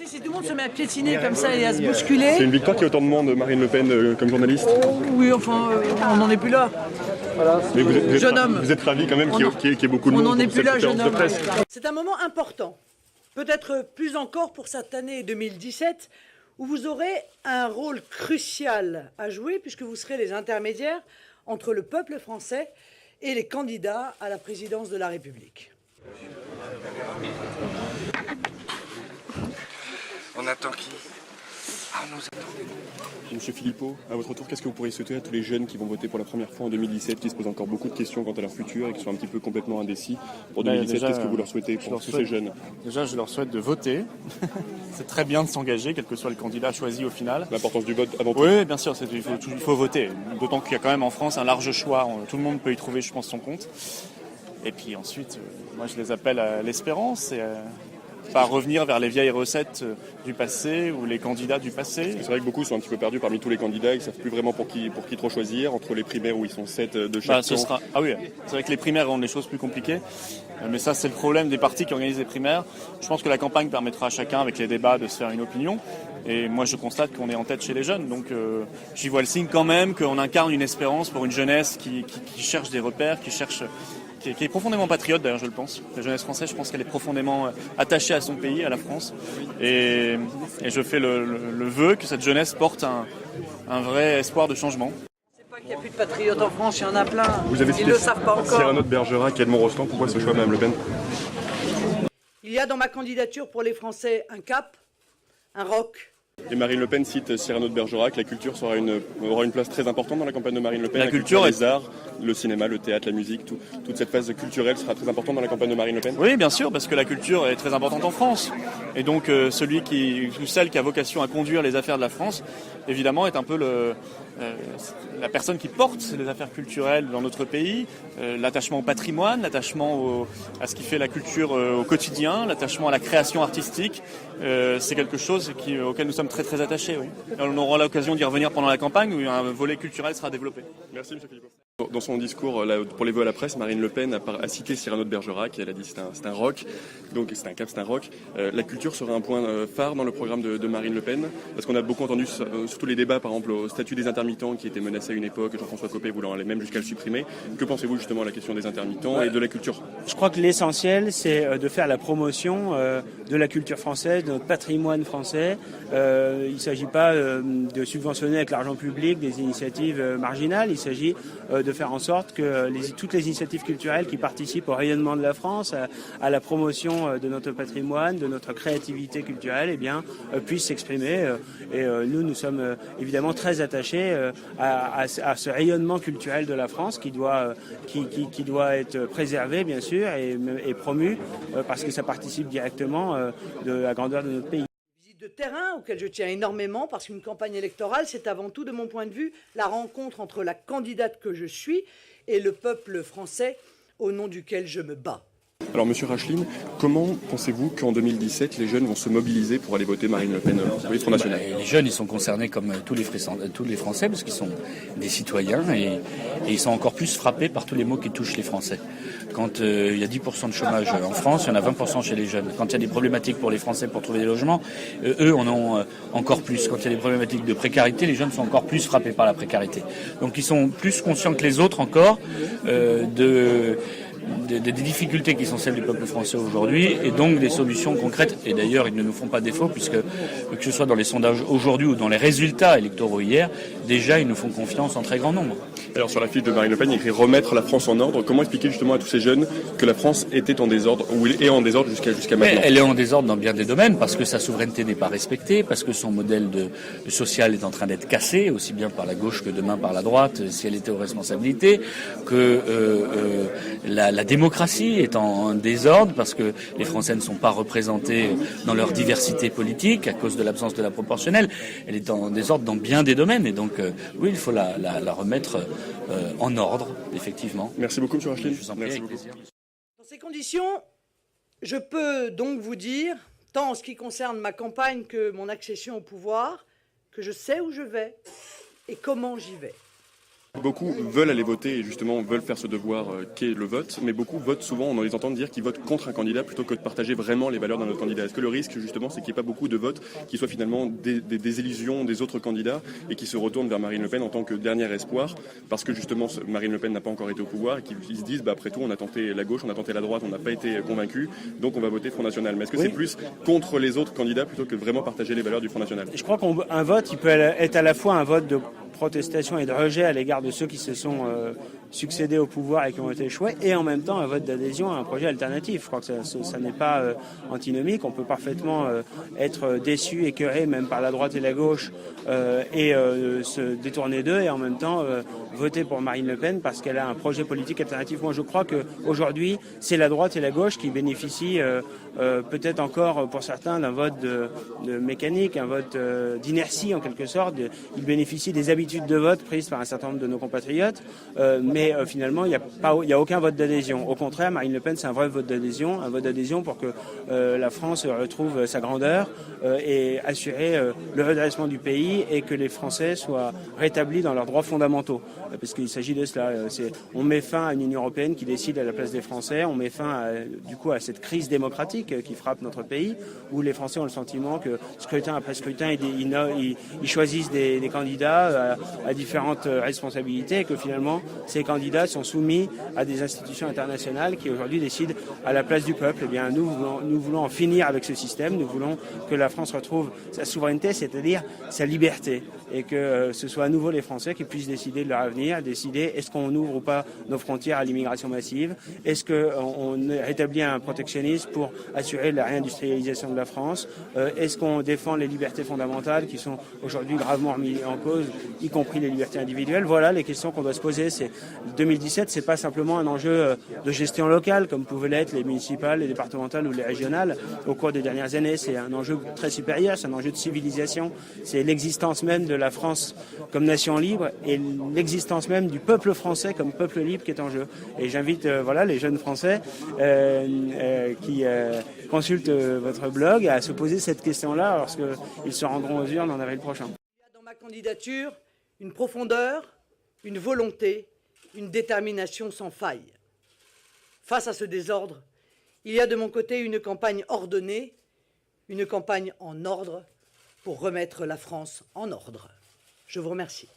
Si tout le monde se met à piétiner comme ça et à se bousculer... C'est une victoire qui a autant de monde, Marine Le Pen, comme journaliste. Oui, enfin, on n'en est plus là. Mais Jeune homme. Vous êtes ravi quand même qu'il y ait beaucoup de monde On n'en est pour plus cette là, conférence jeune de homme. presse. C'est un moment important, peut-être plus encore pour cette année 2017, où vous aurez un rôle crucial à jouer, puisque vous serez les intermédiaires entre le peuple français et les candidats à la présidence de la République. On attend qui? Ah, nous attendons. Monsieur Philippot, à votre tour, qu'est-ce que vous pourriez souhaiter à tous les jeunes qui vont voter pour la première fois en 2017, qui se posent encore beaucoup de questions quant à leur futur et qui sont un petit peu complètement indécis pour 2017? Qu'est-ce que vous leur souhaitez pour tous ces jeunes? Déjà, je leur souhaite de voter. C'est très bien de s'engager, quel que soit le candidat choisi au final. L'importance du vote avant tout. Oui, bien sûr, il faut voter. D'autant qu'il y a quand même en France un large choix. Tout le monde peut y trouver, je pense, son compte. Et puis ensuite, moi je les appelle à l'espérance et pas revenir vers les vieilles recettes du passé ou les candidats du passé. C'est vrai que beaucoup sont un petit peu perdus parmi tous les candidats, ils ne savent plus vraiment pour qui trop choisir, entre les primaires où ils sont 7 de chaque camp. Ah oui, c'est vrai que les primaires rendent les choses plus compliquées, mais ça c'est le problème des partis qui organisent les primaires. Je pense que la campagne permettra à chacun, avec les débats, de se faire une opinion. Et moi je constate qu'on est en tête chez les jeunes, donc j'y vois le signe quand même qu'on incarne une espérance pour une jeunesse qui cherche des repères, qui est profondément patriote d'ailleurs, je le pense. La jeunesse française, je pense qu'elle est profondément attachée à son pays, à la France. Et je fais le vœu que cette jeunesse porte un vrai espoir de changement. C'est pas qu'il n'y a plus de patriotes en France, il y en a plein. Vous avez Ils ne le savent pas encore. Cyrano de Bergerac et Edmond Rostand, pourquoi ce choix, Mme Le Pen? Il y a dans ma candidature pour les Français un cap, un roc. Et Marine Le Pen cite Cyrano de Bergerac, la culture aura une place très importante dans la campagne de Marine Le Pen. La culture, les arts, le cinéma, le théâtre, la musique, toute cette phase culturelle sera très importante dans la campagne de Marine Le Pen. Oui, bien sûr, parce que la culture est très importante en France. Et donc celui ou celle qui a vocation à conduire les affaires de la France, évidemment, est un peu la personne qui porte les affaires culturelles dans notre pays, l'attachement au patrimoine, l'attachement à ce qui fait la culture au quotidien, l'attachement à la création artistique. C'est quelque chose auquel nous sommes très très attachés. Oui. Et on aura l'occasion d'y revenir pendant la campagne où un volet culturel sera développé. Merci M. Philippot. Dans son discours pour les vœux à la presse, Marine Le Pen a cité Cyrano de Bergerac et elle a dit c'est un rock, donc c'est un cap, c'est un rock. La culture sera un point phare dans le programme de Marine Le Pen, parce qu'on a beaucoup entendu surtout les débats par exemple au statut des intermittents qui était menacé à une époque, Jean-François Copé voulant aller même jusqu'à le supprimer. Que pensez-vous justement de la question des intermittents et de la culture? Je crois que l'essentiel c'est de faire la promotion de la culture française, de notre patrimoine français. Il ne s'agit pas de subventionner avec l'argent public des initiatives marginales, il s'agit de faire en sorte que toutes les initiatives culturelles qui participent au rayonnement de la France, à la promotion de notre patrimoine, de notre créativité culturelle, puissent s'exprimer. Et nous sommes évidemment très attachés à ce rayonnement culturel de la France qui doit être préservé, bien sûr, et promu, parce que ça participe directement de la grandeur de notre pays. De terrain auquel je tiens énormément parce qu'une campagne électorale, c'est avant tout, de mon point de vue, la rencontre entre la candidate que je suis et le peuple français au nom duquel je me bats. Alors Monsieur Rachline, comment pensez-vous qu'en 2017 les jeunes vont se mobiliser pour aller voter Marine Le Pen au Front National? Les jeunes, ils sont concernés comme tous les Français parce qu'ils sont des citoyens et ils sont encore plus frappés par tous les maux qui touchent les Français. Quand il y a 10% de chômage en France, il y en a 20% chez les jeunes. Quand il y a des problématiques pour les Français pour trouver des logements, eux en ont encore plus. Quand il y a des problématiques de précarité, les jeunes sont encore plus frappés par la précarité. Donc ils sont plus conscients que les autres encore des difficultés qui sont celles du peuple français aujourd'hui et donc des solutions concrètes. Et d'ailleurs, ils ne nous font pas défaut puisque que ce soit dans les sondages aujourd'hui ou dans les résultats électoraux hier, déjà ils nous font confiance en très grand nombre. Alors sur la fiche de Marine Le Pen, il y a écrit remettre la France en ordre. Comment expliquer justement à tous ces jeunes que la France était en désordre ou est en désordre jusqu'à maintenant? Elle est en désordre dans bien des domaines parce que sa souveraineté n'est pas respectée, parce que son modèle social est en train d'être cassé, aussi bien par la gauche que demain par la droite, si elle était aux responsabilités, que la démocratie est en désordre parce que les Français ne sont pas représentés dans leur diversité politique à cause de l'absence de la proportionnelle. Elle est en désordre dans bien des domaines et donc oui, il faut la remettre en ordre, effectivement. Merci beaucoup, M. Rachline. Je vous en prie, avec plaisir. Dans ces conditions, je peux donc vous dire, tant en ce qui concerne ma campagne que mon accession au pouvoir, que je sais où je vais et comment j'y vais. Beaucoup veulent aller voter et justement veulent faire ce devoir qu'est le vote, mais beaucoup votent souvent, on les entend dire qu'ils votent contre un candidat plutôt que de partager vraiment les valeurs d'un autre candidat. Est-ce que le risque justement c'est qu'il n'y ait pas beaucoup de votes qui soient finalement des désillusions des autres candidats et qui se retournent vers Marine Le Pen en tant que dernier espoir parce que justement Marine Le Pen n'a pas encore été au pouvoir et qu'ils se disent après tout on a tenté la gauche, on a tenté la droite, on n'a pas été convaincu, donc on va voter Front National. Mais est-ce que c'est plus contre les autres candidats plutôt que vraiment partager les valeurs du Front National? Je crois qu'un vote, il peut être à la fois un vote de protestation et de rejet à l'égard de ceux qui se sont succédés au pouvoir et qui ont été échoués, et en même temps un vote d'adhésion à un projet alternatif. Je crois que ça n'est pas antinomique. On peut parfaitement être déçu, écœuré même par la droite et la gauche et se détourner d'eux et en même temps voter pour Marine Le Pen parce qu'elle a un projet politique alternatif. Moi je crois qu'aujourd'hui c'est la droite et la gauche qui bénéficient peut-être encore pour certains d'un vote de mécanique, un vote d'inertie en quelque sorte. Ils bénéficient des habitudes de vote prises par un certain nombre de nos compatriotes, mais finalement il n'y a aucun vote d'adhésion. Au contraire, Marine Le Pen c'est un vrai vote d'adhésion, pour que la France retrouve sa grandeur et assurer le redressement du pays et que les Français soient rétablis dans leurs droits fondamentaux. Parce qu'il s'agit de cela. On met fin à une Union européenne qui décide à la place des Français, on met fin à cette crise démocratique qui frappe notre pays, où les Français ont le sentiment que scrutin après scrutin, ils choisissent des candidats à différentes responsabilités et que finalement ces candidats sont soumis à des institutions internationales qui aujourd'hui décident à la place du peuple. Eh bien, nous voulons en finir avec ce système, nous voulons que la France retrouve sa souveraineté, c'est-à-dire sa liberté, et que ce soit à nouveau les Français qui puissent décider de leur avenir, décider est-ce qu'on ouvre ou pas nos frontières à l'immigration massive, est-ce qu'on rétablit un protectionnisme pour assurer la réindustrialisation de la France, est-ce qu'on défend les libertés fondamentales qui sont aujourd'hui gravement remises en cause, y compris les libertés individuelles. Voilà les questions qu'on doit se poser. 2017, c'est pas simplement un enjeu de gestion locale comme pouvaient l'être les municipales, les départementales ou les régionales au cours des dernières années. C'est un enjeu très supérieur, c'est un enjeu de civilisation, c'est l'existence même de la France comme nation libre et l'existence même du peuple français comme peuple libre qui est en jeu. Et j'invite les jeunes Français qui consultent votre blog à se poser cette question-là lorsqu'ils se rendront aux urnes en avril prochain. Il y a dans ma candidature une profondeur, une volonté, une détermination sans faille. Face à ce désordre, il y a de mon côté une campagne ordonnée, une campagne en ordre pour remettre la France en ordre. Je vous remercie.